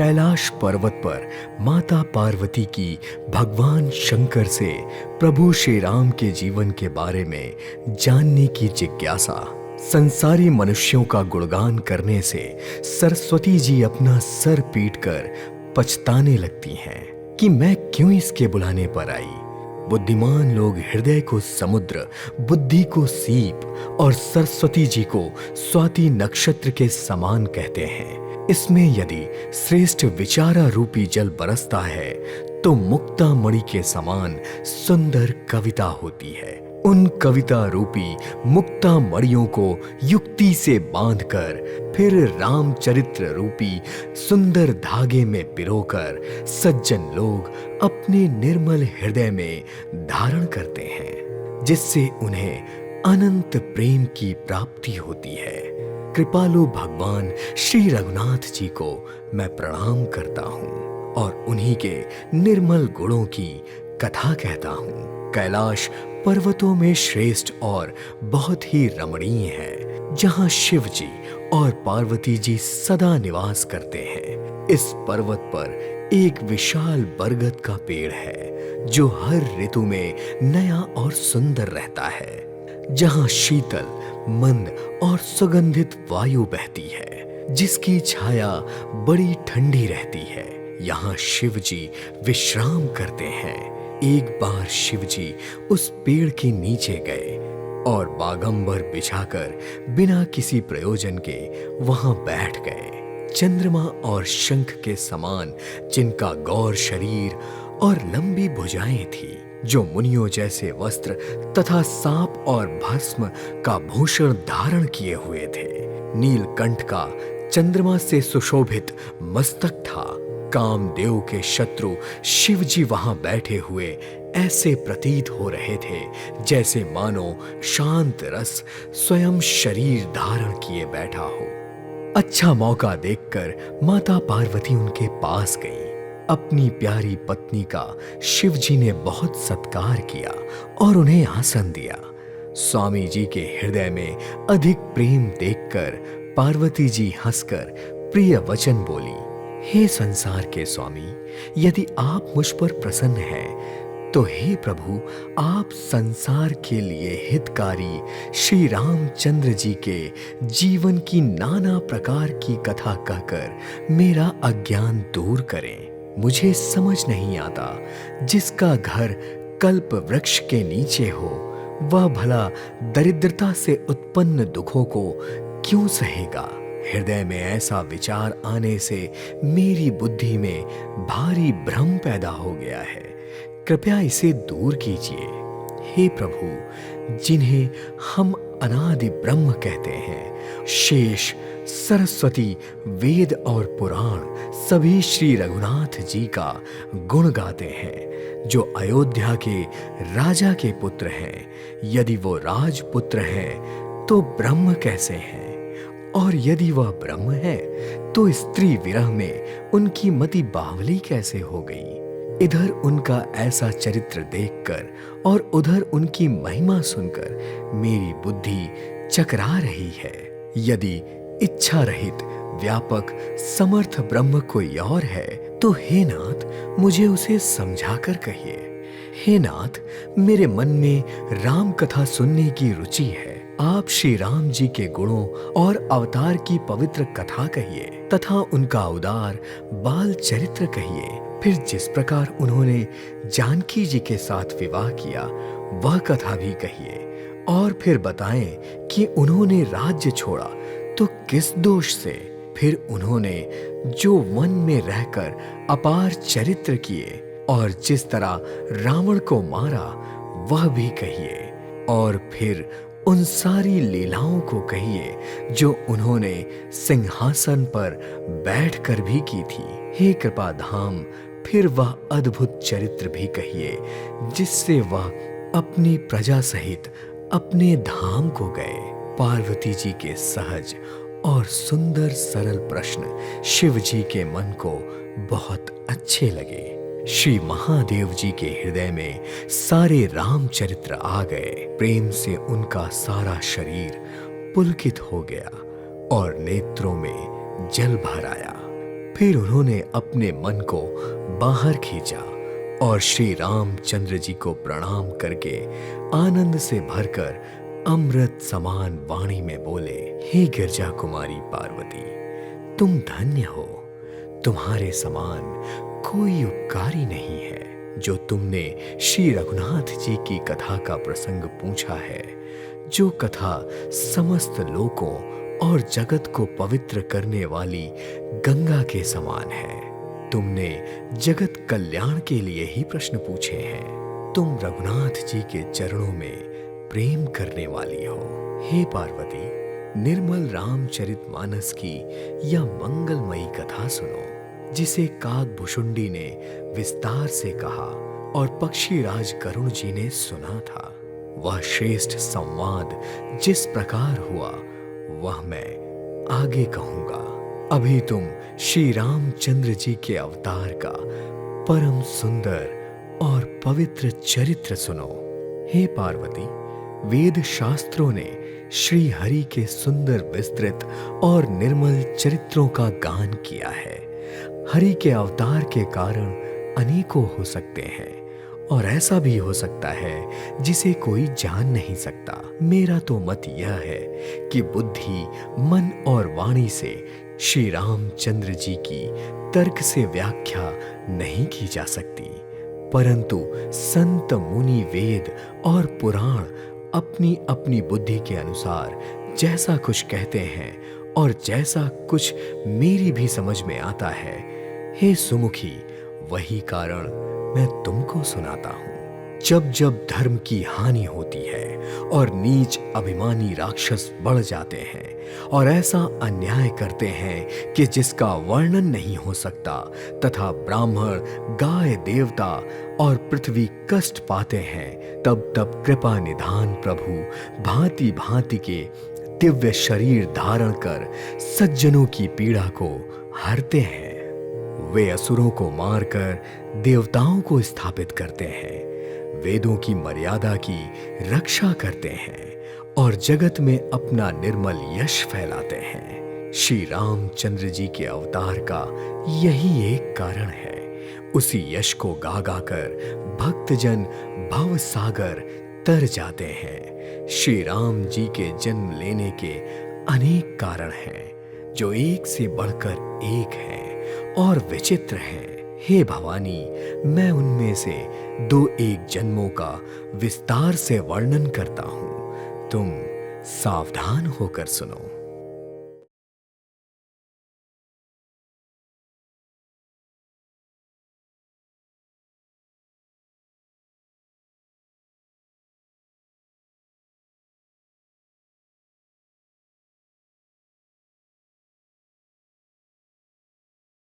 कैलाश पर्वत पर माता पार्वती की भगवान शंकर से प्रभु श्री राम के जीवन के बारे में जानने की जिज्ञासा। संसारी मनुष्यों का गुणगान करने से सरस्वती जी अपना सर पीटकर पछताने लगती हैं कि मैं क्यों इसके बुलाने पर आई। बुद्धिमान लोग हृदय को समुद्र, बुद्धि को सीप और सरस्वती जी को स्वाति नक्षत्र के समान कहते हैं। इसमें यदि श्रेष्ठ विचारा रूपी जल बरसता है तो मुक्ता मणि के समान सुंदर कविता होती है। उन कविता रूपी मुक्ता मणियों को युक्ति से बांधकर फिर रामचरित्र रूपी सुंदर धागे में पिरोकर सज्जन लोग अपने निर्मल हृदय में धारण करते हैं, जिससे उन्हें अनंत प्रेम की प्राप्ति होती है। कृपालु भगवान श्री रघुनाथ जी को मैं प्रणाम करता हूँ और उन्हीं के निर्मल गुणों की कथा कहता हूँ। कैलाश पर्वतों में श्रेष्ठ और बहुत ही रमणीय है, जहाँ शिव जी और पार्वती जी सदा निवास करते हैं। इस पर्वत पर एक विशाल बरगद का पेड़ है जो हर ऋतु में नया और सुंदर रहता है, जहाँ शीतल, मंद और सुगंधित वायु बहती है, जिसकी छाया बड़ी ठंडी रहती है। यहाँ शिव जी विश्राम करते हैं। एक बार शिव जी उस पेड़ के नीचे गए और बागंबर बिछाकर बिना किसी प्रयोजन के वहां बैठ गए। चंद्रमा और शंख के समान जिनका गौर शरीर और लंबी भुजाएं थी, जो मुनियों जैसे वस्त्र तथा सांप और भस्म का भूषण धारण किए हुए थे। नीलकंठ का चंद्रमा से सुशोभित मस्तक था। कामदेव के शत्रु शिव जी वहां बैठे हुए ऐसे प्रतीत हो रहे थे जैसे मानो शांत रस स्वयं शरीर धारण किए बैठा हो। अच्छा मौका देखकर माता पार्वती उनके पास गई। अपनी प्यारी पत्नी का शिव जी ने बहुत सत्कार किया और उन्हें आसन दिया। स्वामी जी के हृदय में अधिक प्रेम देखकर पार्वती जी हंसकर प्रिय वचन बोली, हे संसार के स्वामी, यदि आप मुझ पर प्रसन्न हैं तो हे प्रभु, आप संसार के लिए हितकारी श्री रामचंद्र जी के जीवन की नाना प्रकार की कथा कहकर मेरा अज्ञान दूर करें। मुझे समझ नहीं आता, जिसका घर कल्प वृक्ष के नीचे हो वह भला दरिद्रता से उत्पन्न दुखों को क्यों सहेगा। हृदय में ऐसा विचार आने से मेरी बुद्धि में भारी भ्रम पैदा हो गया है, कृपया इसे दूर कीजिए। हे प्रभु, जिन्हें हम अनादि ब्रह्म कहते हैं, शेष, सरस्वती, वेद और पुराण सभी श्री रघुनाथ जी का गुण गाते हैं, जो अयोध्या के राजा के पुत्र हैं। यदि वो राजपुत्र हैं तो ब्रह्म कैसे हैं, और यदि वह ब्रह्म है तो स्त्री विरह में उनकी मति बावली कैसे हो गई। इधर उनका ऐसा चरित्र देखकर और उधर उनकी महिमा सुनकर मेरी बुद्धि चकरा रही है। यदि इच्छा रहित व्यापक समर्थ ब्रह्म कोई और है तो हे नाथ, मुझे उसे समझाकर कहिए। हे नाथ, मेरे मन में राम कथा सुनने की रुचि है। आप श्री राम जी के गुणों और अवतार की पवित्र कथा कहिए तथा उनका उदार बाल चरित्र कहिए। फिर जिस प्रकार उन्होंने जानकी जी के साथ विवाह किया वह कथा भी कहिए, और फिर बताएं कि उन्होंने राज्य छोड़ा तो किस दोष से। फिर उन्होंने जो वन में रहकर अपार चरित्र किए और जिस तरह रावण को मारा वह भी कहिए, और फिर उन सारी लीलाओं को कहिए जो उन्होंने सिंहासन पर बैठकर भी की थी। हे कृपा धाम, फिर वह अद्भुत चरित्र भी कहिए जिससे वह अपनी प्रजा सहित अपने धाम को गए। पार्वती जी के सहज और सुंदर सरल प्रश्न शिव जी के मन को बहुत अच्छे लगे। श्री महादेव जी के हृदय में सारे रामचरित्र आ गए। प्रेम से उनका सारा शरीर पुलकित हो गया और नेत्रों में जल भर आया। फिर उन्होंने अपने मन को बाहर खींचा और श्री रामचंद्र जी को प्रणाम करके आनंद से भरकर अमृत समान वाणी में बोले, हे गिरजा कुमारी पार्वती, तुम धन्य हो। तुम्हारे समान कोई उपकारी नहीं है। जो तुमने श्री रघुनाथ जी की कथा का प्रसंग पूछा है, जो कथा समस्त लोकों और जगत को पवित्र करने वाली गंगा के समान है, तुमने जगत कल्याण के लिए ही प्रश्न पूछे हैं। तुम रघुनाथ जी के चरणों में प्रेम करने वाली हो। हे पार्वती, निर्मल रामचरितमानस की यह मंगलमयी कथा सुनो, जिसे काकभुशुंडी ने विस्तार से कहा और पक्षीराज गरुड़ जी ने सुना था। वह श्रेष्ठ संवाद जिस प्रकार हुआ वह मैं आगे कहूंगा। अभी तुम श्री रामचंद्र जी के अवतार का परम सुंदर और पवित्र चरित्र सुनो। हे पार्वती, वेद शास्त्रों ने श्री हरि के सुंदर विस्तृत और निर्मल चरित्रों का गान किया है। हरि के अवतार के कारण अनेकों हो सकते हैं और ऐसा भी हो सकता है जिसे कोई जान नहीं सकता। मेरा तो मत यह है कि बुद्धि, मन और वाणी से श्री रामचंद्र जी की तर्क से व्याख्या नहीं की जा सकती, परंतु संत, मुनि, वेद और पुराण अपनी अपनी बुद्धि के अनुसार जैसा कुछ कहते हैं और जैसा कुछ मेरी भी समझ में आता है, हे सुमुखी, वही कारण मैं तुमको सुनाता हूं। जब जब धर्म की हानि होती है और नीच अभिमानी राक्षस बढ़ जाते हैं और ऐसा अन्याय करते हैं कि जिसका वर्णन नहीं हो सकता, तथा ब्राह्मण, गाय, देवता और पृथ्वी कष्ट पाते हैं, तब तब कृपा निधान प्रभु भांति भांति के दिव्य शरीर धारण कर सज्जनों की पीड़ा को हरते हैं। वे असुरों को मारकर देवताओं को स्थापित करते हैं, वेदों की मर्यादा की रक्षा करते हैं और जगत में अपना निर्मल यश फैलाते हैं। श्री रामचंद्र जी के अवतार का यही एक कारण है। उसी यश को गा गा कर भक्तजन भव सागर तर जाते हैं। श्री राम जी के जन्म लेने के अनेक कारण हैं, जो एक से बढ़कर एक हैं और विचित्र हैं। हे भवानी, मैं उनमें से 2-1 जन्मों का विस्तार से वर्णन करता हूं, तुम सावधान होकर सुनो।